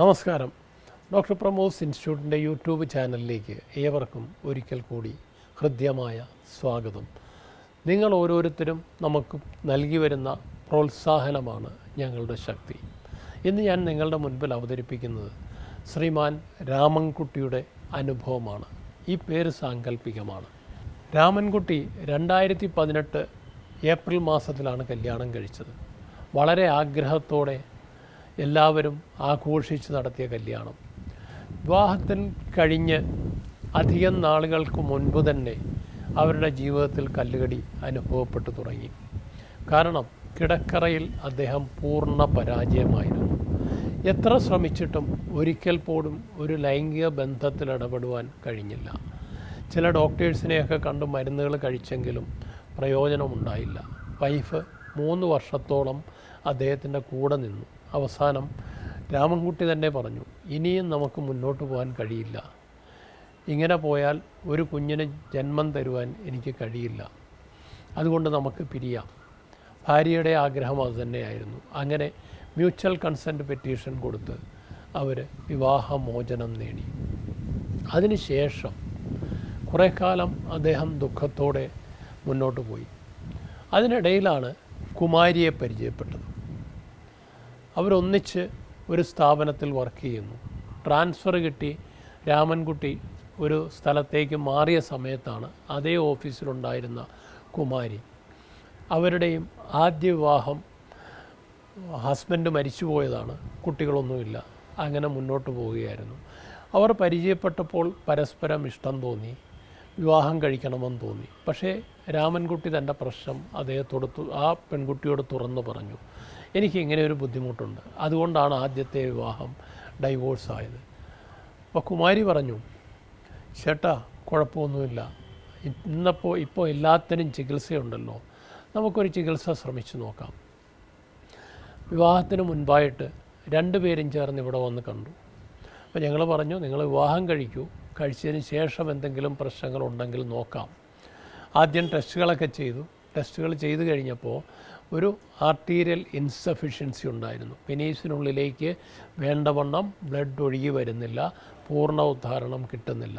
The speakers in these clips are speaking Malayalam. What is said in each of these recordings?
നമസ്കാരം. ഡോക്ടർ പ്രമോസ് ഇൻസ്റ്റിറ്റ്യൂട്ടിൻ്റെ യൂട്യൂബ് ചാനലിലേക്ക് ഏവർക്കും ഒരിക്കൽ കൂടി ഹൃദ്യമായ സ്വാഗതം. നിങ്ങൾ ഓരോരുത്തരും നമുക്ക് നൽകി വരുന്ന പ്രോത്സാഹനമാണ് ഞങ്ങളുടെ ശക്തി. ഇന്ന് ഞാൻ നിങ്ങളുടെ മുൻപിൽ അവതരിപ്പിക്കുന്നത് ശ്രീമാൻ രാമൻകുട്ടിയുടെ അനുഭവമാണ്. ഈ പേര് സാങ്കല്പികമാണ്. രാമൻകുട്ടി 2018 ഏപ്രിൽ മാസത്തിലാണ് കല്യാണം കഴിച്ചത്. വളരെ ആഗ്രഹത്തോടെ എല്ലാവരും ആഘോഷിച്ച് നടത്തിയ കല്യാണം. വിവാഹത്തിൽ കഴിഞ്ഞ് അധികം നാളുകൾക്ക് മുൻപ് തന്നെ അവരുടെ ജീവിതത്തിൽ കല്ലുകടി അനുഭവപ്പെട്ടു തുടങ്ങി. കാരണം കിടക്കറയിൽ അദ്ദേഹം പൂർണ്ണ പരാജയമായിരുന്നു. എത്ര ശ്രമിച്ചിട്ടും ഒരിക്കൽ പോലും ഒരു ലൈംഗിക ബന്ധത്തിൽ ഇടപെടുവാൻ കഴിഞ്ഞില്ല. ചില ഡോക്ടേഴ്സിനെയൊക്കെ കണ്ട് മരുന്നുകൾ കഴിച്ചെങ്കിലും പ്രയോജനമുണ്ടായില്ല. വൈഫ് 3 വർഷത്തോളം അദ്ദേഹത്തിൻ്റെ കൂടെ നിന്നു. അവസാനം രാമൻകുട്ടി തന്നെ പറഞ്ഞു, ഇനിയും നമുക്ക് മുന്നോട്ട് പോകാൻ കഴിയില്ല. ഇങ്ങനെ പോയാൽ ഒരു കുഞ്ഞിന് ജന്മം തരുവാൻ എനിക്ക് കഴിയില്ല. അതുകൊണ്ട് നമുക്ക് പിരിയാം. ഭാര്യയുടെ ആഗ്രഹം അതുതന്നെയായിരുന്നു. അങ്ങനെ മ്യൂച്വൽ കൺസെൻറ്റ് പെറ്റീഷൻ കൊടുത്ത് അവർ വിവാഹമോചനം നേടി. അതിനുശേഷം കുറേ കാലം അദ്ദേഹം ദുഃഖത്തോടെ മുന്നോട്ട് പോയി. അതിനിടയിലാണ് കുമാരിയെ പരിചയപ്പെട്ടത്. അവരൊന്നിച്ച് ഒരു സ്ഥാപനത്തിൽ വർക്ക് ചെയ്യുന്നു. ട്രാൻസ്ഫർ കിട്ടി രാമൻകുട്ടി ഒരു സ്ഥലത്തേക്ക് മാറിയ സമയത്താണ് അതേ ഓഫീസിലുണ്ടായിരുന്ന കുമാരി. അവരുടെയും ആദ്യ വിവാഹം, ഹസ്ബൻഡ് മരിച്ചു പോയതാണ്, കുട്ടികളൊന്നുമില്ല. അങ്ങനെ മുന്നോട്ട് പോവുകയായിരുന്നു. അവർ പരിചയപ്പെട്ടപ്പോൾ പരസ്പരം ഇഷ്ടം തോന്നി, വിവാഹം കഴിക്കണമെന്ന് തോന്നി. പക്ഷേ രാമൻകുട്ടി തൻ്റെ പ്രശ്നം ആ പെൺകുട്ടിയോട് തുറന്നു പറഞ്ഞു. എനിക്ക് ഇങ്ങനെ ഒരു ബുദ്ധിമുട്ടുണ്ട്, അതുകൊണ്ടാണ് ആദ്യത്തെ വിവാഹം ഡൈവോഴ്സായത്. അപ്പോൾ കുമാരി പറഞ്ഞു, ചേട്ടാ കുഴപ്പമൊന്നുമില്ല, ഇപ്പോൾ എല്ലാത്തിനും ചികിത്സയുണ്ടല്ലോ, നമുക്കൊരു ചികിത്സ ശ്രമിച്ചു നോക്കാം. വിവാഹത്തിന് മുൻപായിട്ട് 2 പേരും ചേർന്ന് ഇവിടെ വന്ന് കണ്ടു. അപ്പോൾ ഞങ്ങൾ പറഞ്ഞു, നിങ്ങൾ വിവാഹം കഴിക്കൂ, കഴിച്ചതിന് ശേഷം എന്തെങ്കിലും പ്രശ്നങ്ങളുണ്ടെങ്കിൽ നോക്കാം. ആദ്യം ടെസ്റ്റുകളൊക്കെ ചെയ്തു. ടെസ്റ്റുകൾ ചെയ്തു കഴിഞ്ഞപ്പോൾ ഒരു ആർട്ടീരിയൽ ഇൻസഫിഷ്യൻസി ഉണ്ടായിരുന്നു. പെനീസിനുള്ളിലേക്ക് വേണ്ടവണ്ണം ബ്ലഡ് ഒഴുകി വരുന്നില്ല, പൂർണ്ണ ഉദ്ധാരണം കിട്ടുന്നില്ല.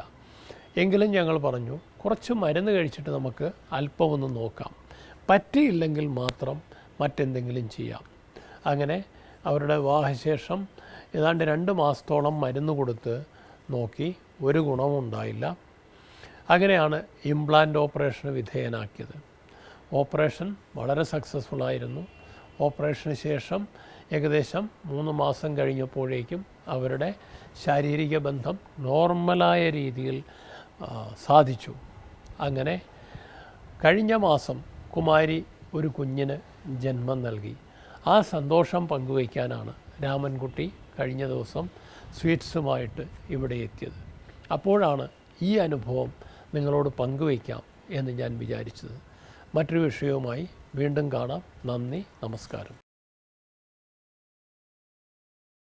എങ്കിലും ഞങ്ങൾ പറഞ്ഞു, കുറച്ച് മരുന്ന് കഴിച്ചിട്ട് നമുക്ക് അല്പമൊന്ന് നോക്കാം, പറ്റിയില്ലെങ്കിൽ മാത്രം മറ്റെന്തെങ്കിലും ചെയ്യാം. അങ്ങനെ അവരുടെ വിവാഹശേഷം ഏതാണ്ട് 2 മാസത്തോളം മരുന്ന് കൊടുത്ത് നോക്കി, ഒരു ഗുണമുണ്ടായില്ല. അങ്ങനെയാണ് ഇംപ്ലാൻ്റ് ഓപ്പറേഷന് വിധേയനാക്കിയത്. ഓപ്പറേഷൻ വളരെ സക്സസ്ഫുള്ളായിരുന്നു. ഓപ്പറേഷന് ശേഷം ഏകദേശം 3 മാസം കഴിഞ്ഞപ്പോഴേക്കും അവരുടെ ശാരീരിക ബന്ധം നോർമലായ രീതിയിൽ സാധിച്ചു. അങ്ങനെ കഴിഞ്ഞ മാസം കുമാരി ഒരു കുഞ്ഞിന് ജന്മം നൽകി. ആ സന്തോഷം പങ്കുവയ്ക്കാനാണ് രാമൻകുട്ടി കഴിഞ്ഞ ദിവസം സ്വീറ്റ്സുമായിട്ട് ഇവിടെ എത്തിയത്. അപ്പോഴാണ് ഈ അനുഭവം നിങ്ങളോട് പങ്കുവയ്ക്കാം എന്ന് ഞാൻ വിചാരിച്ചത്. മറ്റൊരു വിഷയവുമായി വീണ്ടും കാണാം. നന്ദി, നമസ്കാരം.